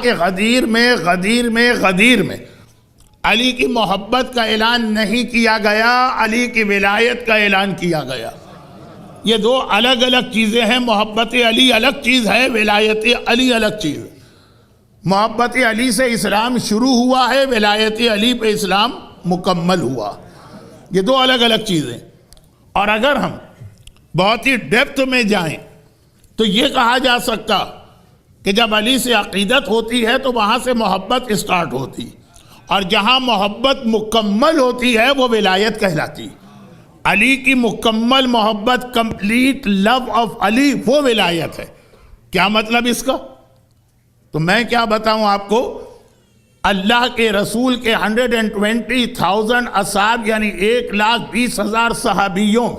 کہ غدیر میں علی کی محبت کا اعلان نہیں کیا گیا، علی کی ولایت کا اعلان کیا گیا۔ یہ دو الگ الگ چیزیں ہیں، محبت علی الگ چیز ہے، ولایت علی الگ چیز ہے۔ محبت علی سے اسلام شروع ہوا ہے، ولایت علی پہ اسلام مکمل ہوا۔ یہ دو الگ الگ چیزیں۔ اور اگر ہم بہت ہی ڈیپتھ میں جائیں تو یہ کہا جا سکتا کہ جب علی سے عقیدت ہوتی ہے تو وہاں سے محبت اسٹارٹ ہوتی، اور جہاں محبت مکمل ہوتی ہے وہ ولایت کہلاتی۔ علی کی مکمل محبت، کمپلیٹ لو آف علی، وہ ولایت ہے۔ کیا مطلب اس کا؟ تو میں کیا بتاؤں آپ کو، اللہ کے رسول کے 120,000 اصحاب یعنی 1,20,000 صحابیوں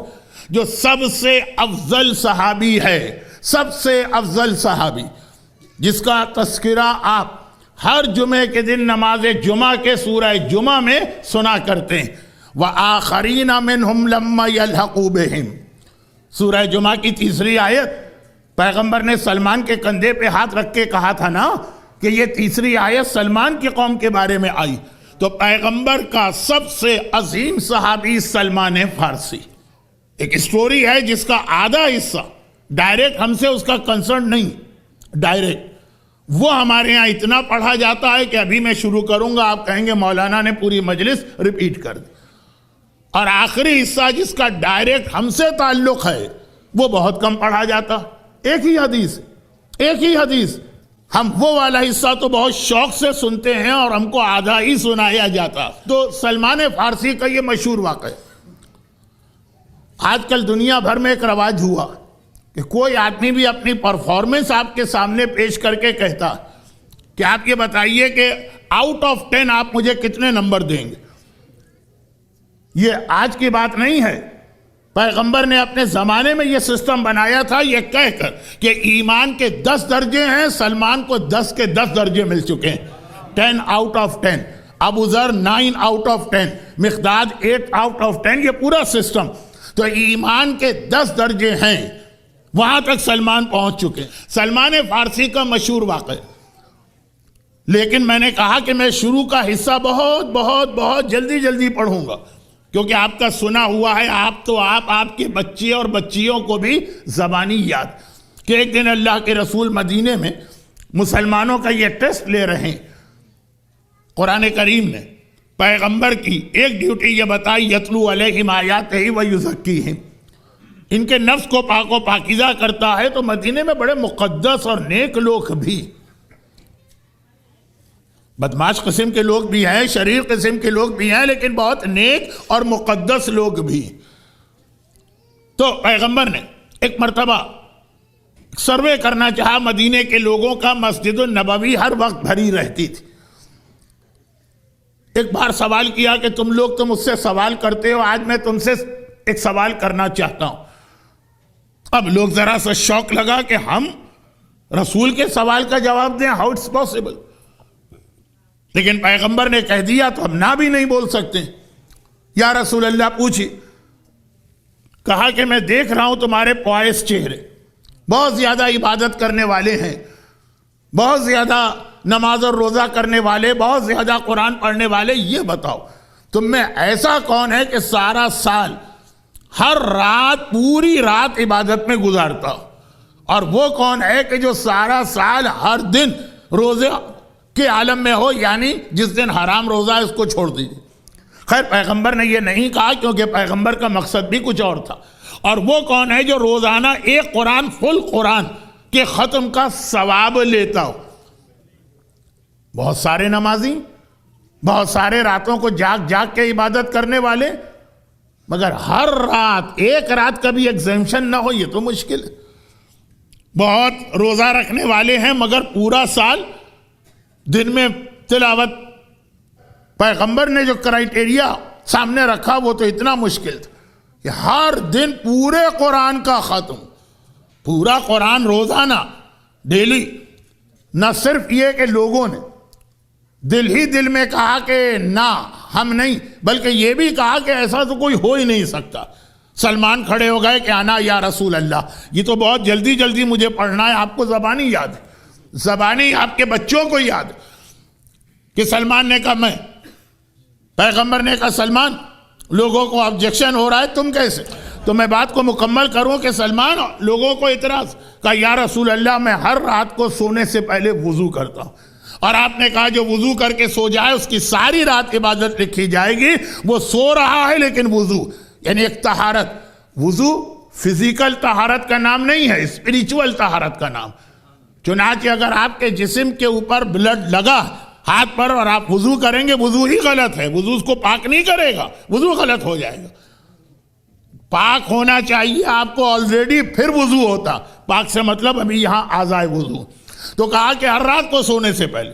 جو سب سے افضل صحابی ہے، سب سے افضل صحابی، جس کا تذکرہ آپ ہر جمعے کے دن نماز جمعہ کے سورہ جمعہ میں سنا کرتے ہیں، وَآخَرِينَ مِنْهُمْ لَمَّا يَلْحَقُوا بِهِمْ۔ سورہ جمعہ کی تیسری آیت، پیغمبر نے سلمان کے کندھے پہ ہاتھ رکھ کے کہا تھا نا کہ یہ تیسری آیت سلمان کی قوم کے بارے میں آئی، تو پیغمبر کا سب سے عظیم صحابی سلمان فارسی۔ ایک سٹوری ہے جس کا آدھا حصہ ڈائریکٹ ہم سے اس کا کنسرن نہیں، ڈائریکٹ وہ ہمارے ہاں اتنا پڑھا جاتا ہے کہ ابھی میں شروع کروں گا آپ کہیں گے مولانا نے پوری مجلس ریپیٹ کر دی۔ اور آخری حصہ جس کا ڈائریکٹ ہم سے تعلق ہے وہ بہت کم پڑھا جاتا، ایک ہی حدیث۔ ہم وہ والا حصہ تو بہت شوق سے سنتے ہیں اور ہم کو آدھا ہی سنایا جاتا۔ تو سلمان فارسی کا یہ مشہور واقعہ ہے۔ آج کل دنیا بھر میں ایک رواج ہوا کہ کوئی آدمی بھی اپنی پرفارمنس آپ کے سامنے پیش کر کے کہتا کہ آپ یہ بتائیے کہ آؤٹ آف 10 آپ مجھے کتنے نمبر دیں گے۔ یہ آج کی بات نہیں ہے، پیغمبر نے اپنے زمانے میں یہ سسٹم بنایا تھا، یہ کہہ کر کہ ایمان کے 10 درجے ہیں، سلمان کو 10 کے 10 درجے مل چکے ہیں، 10 آؤٹ آف 10، ابو ذر 9 out of 10، Miqdad 8 out of 10، یہ پورا سسٹم۔ تو ایمان کے 10 درجے ہیں، وہاں تک سلمان پہنچ چکے۔ سلمان فارسی کا مشہور واقعہ، لیکن میں نے کہا کہ میں شروع کا حصہ بہت جلدی پڑھوں گا، کیونکہ آپ کا سنا ہوا ہے، آپ کے بچے اور بچیوں کو بھی زبانی یاد کہ ایک دن اللہ کے رسول مدینے میں مسلمانوں کا یہ ٹیسٹ لے رہے ہیں۔ قرآن کریم نے پیغمبر کی ایک ڈیوٹی یہ بتائی، یتلو علیہم آیاتہ ویزکیہم، ان کے نفس کو پاک و پاکیزہ کرتا ہے۔ تو مدینے میں بڑے مقدس اور نیک لوگ بھی، بدماش قسم کے لوگ بھی ہیں، شریر قسم کے لوگ بھی ہیں، لیکن بہت نیک اور مقدس لوگ بھی۔ تو پیغمبر نے ایک مرتبہ سروے کرنا چاہا مدینے کے لوگوں کا، مسجد النبوی ہر وقت بھری رہتی تھی۔ ایک بار سوال کیا کہ تم لوگ تو مجھ سے سوال کرتے ہو، آج میں تم سے ایک سوال کرنا چاہتا ہوں۔ اب لوگ ذرا سا شوق لگا کہ ہم رسول کے سوال کا جواب دیں، ہاؤ اٹس پاسبل؟ لیکن پیغمبر نے کہہ دیا تو ہم نہ بھی نہیں بول سکتے۔ یا رسول اللہ پوچھی، کہا کہ میں دیکھ رہا ہوں تمہارے پوائس چہرے، بہت زیادہ عبادت کرنے والے ہیں، بہت زیادہ نماز اور روزہ کرنے والے، بہت زیادہ قرآن پڑھنے والے، یہ بتاؤ تم میں ایسا کون ہے کہ سارا سال ہر رات پوری رات عبادت میں گزارتا ہو، اور وہ کون ہے کہ جو سارا سال ہر دن روزے کے عالم میں ہو، یعنی جس دن حرام روزہ ہے اس کو چھوڑ دیجیے۔ خیر پیغمبر نے یہ نہیں کہا کیونکہ پیغمبر کا مقصد بھی کچھ اور تھا۔ اور وہ کون ہے جو روزانہ ایک قرآن، فل قرآن کے ختم کا ثواب لیتا ہو؟ بہت سارے نمازی، بہت سارے راتوں کو جاگ کے عبادت کرنے والے، مگر ہر رات ایک رات کا بھی ایگزیمشن نہ ہو، یہ تو مشکل ہے۔ بہت روزہ رکھنے والے ہیں مگر پورا سال دن میں تلاوت، پیغمبر نے جو کرائیٹیریا سامنے رکھا وہ تو اتنا مشکل تھا کہ ہر دن پورے قرآن کا ختم، پورا قرآن روزانہ، ڈیلی۔ نہ صرف یہ کہ لوگوں نے دل ہی دل میں کہا کہ نہ ہم نہیں، بلکہ یہ بھی کہا کہ ایسا تو کوئی ہو ہی نہیں سکتا۔ سلمان کھڑے ہو گئے کہ آنا یا رسول اللہ، یہ تو بہت جلدی مجھے پڑھنا ہے، آپ کو زبانی یاد ہے، زبانی آپ کے بچوں کو یاد ہے کہ سلمان نے کہا میں، پیغمبر نے کہا سلمان لوگوں کو آبجیکشن ہو رہا ہے، تم کیسے؟ تو میں بات کو مکمل کروں کہ سلمان لوگوں کو اعتراض، کہا یا رسول اللہ میں ہر رات کو سونے سے پہلے وضو کرتا ہوں، اور آپ نے کہا جو وضو کر کے سو جائے اس کی ساری رات عبادت لکھی جائے گی، وہ سو رہا ہے لیکن وضو یعنی ایک طہارت، وضو فزیکل طہارت کا نام نہیں ہے، اسپریچول طہارت کا نام۔ چنانچہ اگر آپ کے جسم کے اوپر بلڈ لگا ہاتھ پر اور آپ وضو کریں گے، وضو ہی غلط ہے، وضو اس کو پاک نہیں کرے گا، وضو غلط ہو جائے گا۔ پاک ہونا چاہیے آپ کو آلریڈی، پھر وضو ہوتا، پاک سے مطلب ابھی یہاں اعضائے وضو۔ تو کہا کہ ہر رات کو سونے سے پہلے،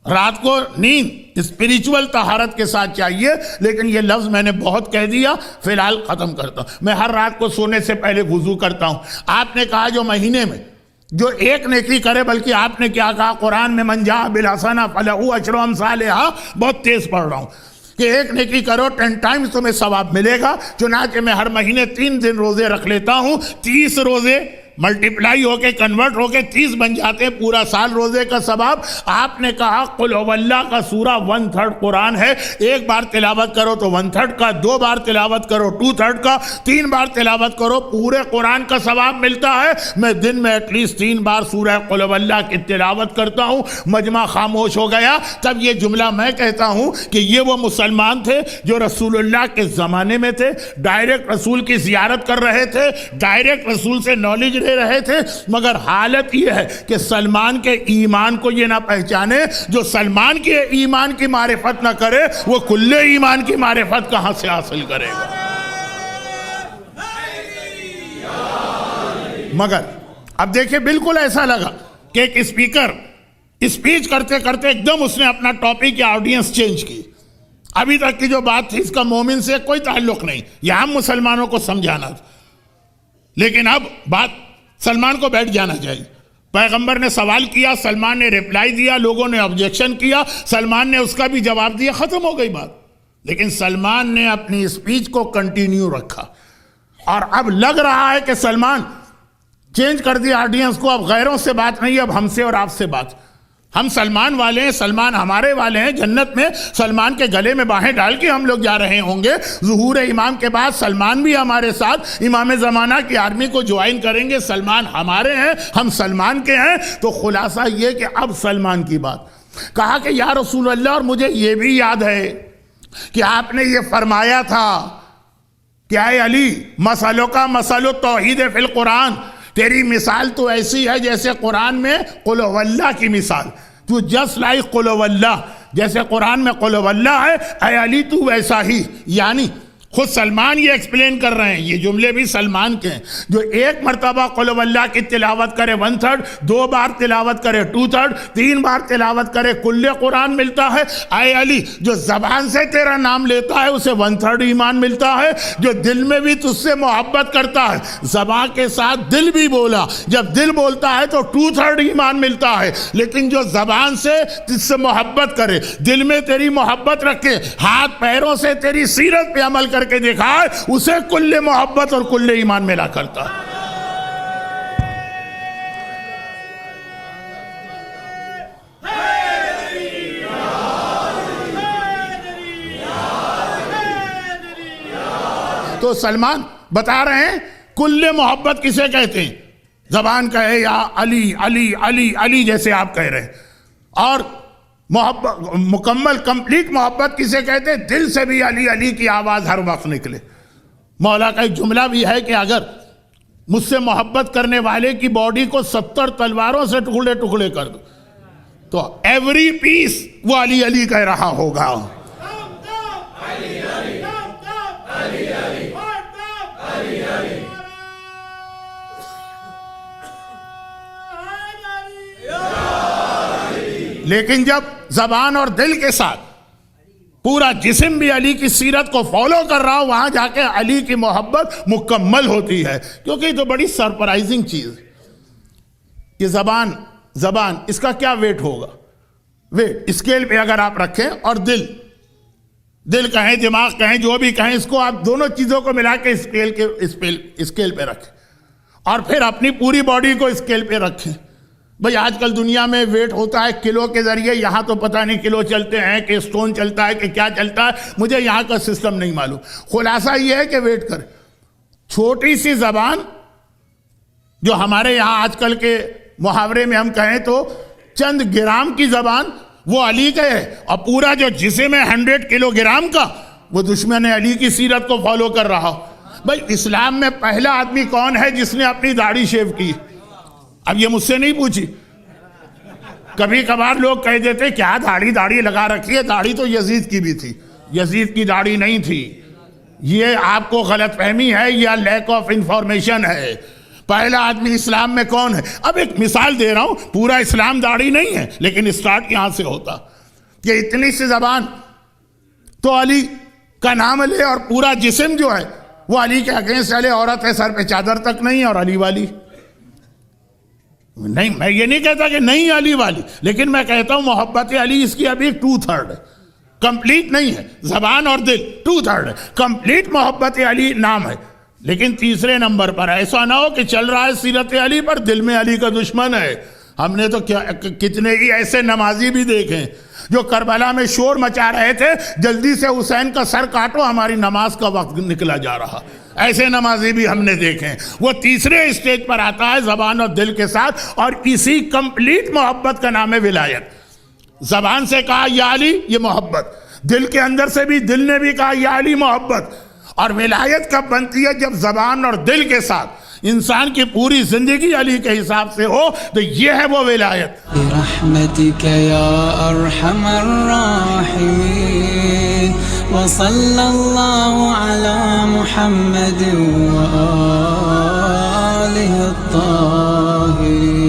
رات کو نیند اسپریچول طہارت کے ساتھ چاہیے، لیکن یہ لفظ میں نے بہت کہہ دیا، فی الحال ختم کرتا ہوں۔ میں ہر رات کو سونے سے پہلے وضو کرتا ہوں۔ آپ نے کہا جو مہینے میں جو ایک نیکی کرے، بلکہ آپ نے کیا کہا قرآن میں من جاء بالحسنہ فلہ عشر امثالہا، بہت تیز پڑھ رہا ہوں کہ ایک نیکی کرو 10 ٹائمز تمہیں ثواب ملے گا۔ چنانچہ میں ہر مہینے 3 دن روزے رکھ لیتا ہوں، 30 روزے ملٹیپلائی ہو کے کنورٹ ہو کے 30 بن جاتے ہیں، پورا سال روزے کا ثواب۔ آپ نے کہا قل هو اللہ کا سورہ 1/3 قرآن ہے، ایک بار تلاوت کرو تو 1/3 کا، 2 بار تلاوت کرو 2/3 کا، 3 بار تلاوت کرو پورے قرآن کا ثواب ملتا ہے۔ میں دن میں ایٹ لیسٹ 3 بار سورہ قل هو اللہ کی تلاوت کرتا ہوں۔ مجمع خاموش ہو گیا۔ تب یہ جملہ میں کہتا ہوں کہ یہ وہ مسلمان تھے جو رسول اللہ کے زمانے میں تھے، ڈائریکٹ رسول کی زیارت کر رہے تھے، ڈائریکٹ رسول سے نالج لے رہے تھے، مگر حالت یہ ہے کہ سلمان کے ایمان کو یہ نہ پہچانے۔ جو سلمان کے ایمان کی معرفت نہ کرے وہ کل ایمان کی معرفت کہاں سے حاصل کرے گا؟ مگر اب دیکھیں بالکل ایسا لگا کہ ایک اسپیکر اسپیچ کرتے کرتے ایک دم اس نے اپنا ٹاپک یا آڈینس چینج کی۔ ابھی تک کی جو بات تھی اس کا مومن سے کوئی تعلق نہیں، یہ ہم مسلمانوں کو سمجھانا تھا، لیکن اب بات سلمان کو بیٹھ جانا چاہیے۔ پیغمبر نے سوال کیا، سلمان نے ریپلائی دیا، لوگوں نے آبجیکشن کیا، سلمان نے اس کا بھی جواب دیا، ختم ہو گئی بات۔ لیکن سلمان نے اپنی اسپیچ کو کنٹینیو رکھا، اور اب لگ رہا ہے کہ سلمان چینج کر دیا آڈینس کو، اب غیروں سے بات نہیں، اب ہم سے اور آپ سے بات۔ ہم سلمان والے ہیں، سلمان ہمارے والے ہیں، جنت میں سلمان کے گلے میں باہیں ڈال کے ہم لوگ جا رہے ہوں گے۔ ظہور امام کے بعد سلمان بھی ہمارے ساتھ امام زمانہ کی آرمی کو جوائن کریں گے، سلمان ہمارے ہیں، ہم سلمان کے ہیں۔ تو خلاصہ یہ کہ اب سلمان کی بات کہا کہ یا رسول اللہ، اور مجھے یہ بھی یاد ہے کہ آپ نے یہ فرمایا تھا کہ اے علی مسئلوں کا مسئل التوحید فی القرآن، تیری مثال تو ایسی ہے جیسے قرآن میں قل هو اللہ کی مثال، تو جسٹ لائک قل هو اللہ، جیسے قرآن میں قل هو اللہ ہے، اے علی تو ویسا ہی۔ یعنی خود سلمان یہ ایکسپلین کر رہے ہیں، یہ جملے بھی سلمان کے ہیں، جو ایک مرتبہ قل هو اللہ کی تلاوت کرے 1/3، 2 بار تلاوت کرے 2/3، 3 بار تلاوت کرے کل قرآن ملتا ہے۔ اے علی جو زبان سے تیرا نام لیتا ہے اسے 1/3 ایمان ملتا ہے، جو دل میں بھی تجھ سے محبت کرتا ہے، زبان کے ساتھ دل بھی بولا، جب دل بولتا ہے تو 2/3 ایمان ملتا ہے۔ لیکن جو زبان سے تجھ سے محبت کرے، دل میں تیری محبت رکھے، ہاتھ پیروں سے تیری سیرت پہ عمل کر کے دکھائے، اسے کل محبت اور کل ایمان ملا کرتا ہے۔ تو سلمان بتا رہے ہیں کل محبت کسے کہتے ہیں؟ زبان کہے یا علی علی علی علی جیسے آپ کہہ رہے ہیں، اور محبت مکمل کمپلیٹ محبت کسے کہتے ہیں؟ دل سے بھی علی علی کی آواز ہر وقت نکلے۔ مولا کا ایک جملہ بھی ہے کہ اگر مجھ سے محبت کرنے والے کی باڈی کو 70 تلواروں سے ٹکڑے ٹکڑے کر دو تو ایوری پیس وہ علی علی کہہ رہا ہوگا۔ لیکن جب زبان اور دل کے ساتھ پورا جسم بھی علی کی سیرت کو فالو کر رہا ہو، وہاں جا کے علی کی محبت مکمل ہوتی ہے۔ کیونکہ یہ تو بڑی سرپرائزنگ چیز ہے کہ زبان اس کا کیا ویٹ ہوگا؟ ویٹ اسکیل پہ اگر آپ رکھیں، اور دل کہیں دماغ کہیں جو بھی کہیں، اس کو آپ دونوں چیزوں کو ملا کے اسکیل پہ رکھیں، اور پھر اپنی پوری باڈی کو اسکیل پہ رکھیں، بھئی آج کل دنیا میں ویٹ ہوتا ہے کلو کے ذریعے، یہاں تو پتہ نہیں کلو چلتے ہیں کہ سٹون چلتا ہے کہ کیا چلتا ہے، مجھے یہاں کا سسٹم نہیں معلوم. خلاصہ یہ ہے کہ ویٹ کر. چھوٹی سی زبان جو ہمارے یہاں آج کل کے محاورے میں ہم کہیں تو چند گرام کی زبان، وہ علی کا ہے، اور پورا جو جسم ہے 100 کلو گرام کا، وہ دشمن علی کی سیرت کو فالو کر رہا. بھئی اسلام میں پہلا آدمی کون ہے جس نے اپنی داڑھی شیو کی؟ اب یہ مجھ سے نہیں پوچھی. کبھی کبھار لوگ کہہ دیتے کیا داڑھی لگا رکھی ہے، داڑھی تو یزید کی بھی تھی. یزید کی داڑھی نہیں تھی. یہ آپ کو غلط فہمی ہے یا لیک آف انفارمیشن ہے. پہلا آدمی اسلام میں کون ہے؟ اب ایک مثال دے رہا ہوں، پورا اسلام داڑھی نہیں ہے، لیکن اسٹارٹ یہاں سے ہوتا کہ اتنی سی زبان تو علی کا نام لے، اور پورا جسم جو ہے وہ علی کے اگینسٹ چلے. عورت ہے سر پہ چادر تک نہیں، اور علی والی نہیں. میں یہ نہیں کہتا کہ نہیں علی والی، لیکن میں کہتا ہوں محبت علی اس کی ابھی 2/3 ہے، کمپلیٹ نہیں ہے. زبان اور دل 2/3 ہے. کمپلیٹ محبت علی نام ہے، لیکن تیسرے نمبر پر ایسا نہ ہو کہ چل رہا ہے سیرت علی پر، دل میں علی کا دشمن ہے. ہم نے تو کتنے ہی ایسے نمازی بھی دیکھیں جو کربلا میں شور مچا رہے تھے جلدی سے حسین کا سر کاٹو، ہماری نماز کا وقت نکلا جا رہا. ایسے نمازی بھی ہم نے دیکھیں. وہ تیسرے اسٹیج پر آتا ہے زبان اور دل کے ساتھ، اور اسی کمپلیٹ محبت کا نام ہے ولایت. زبان سے کہا یا علی، یہ محبت. دل کے اندر سے بھی دل نے بھی کہا یا علی، محبت. اور ولایت کب بنتی ہے؟ جب زبان اور دل کے ساتھ انسان کی پوری زندگی علی کے حساب سے ہو، تو یہ ہے وہ ولایت. برحمتک یا ارحم الراحمین وصلی اللہ علی محمد وآلہ الطاہرین.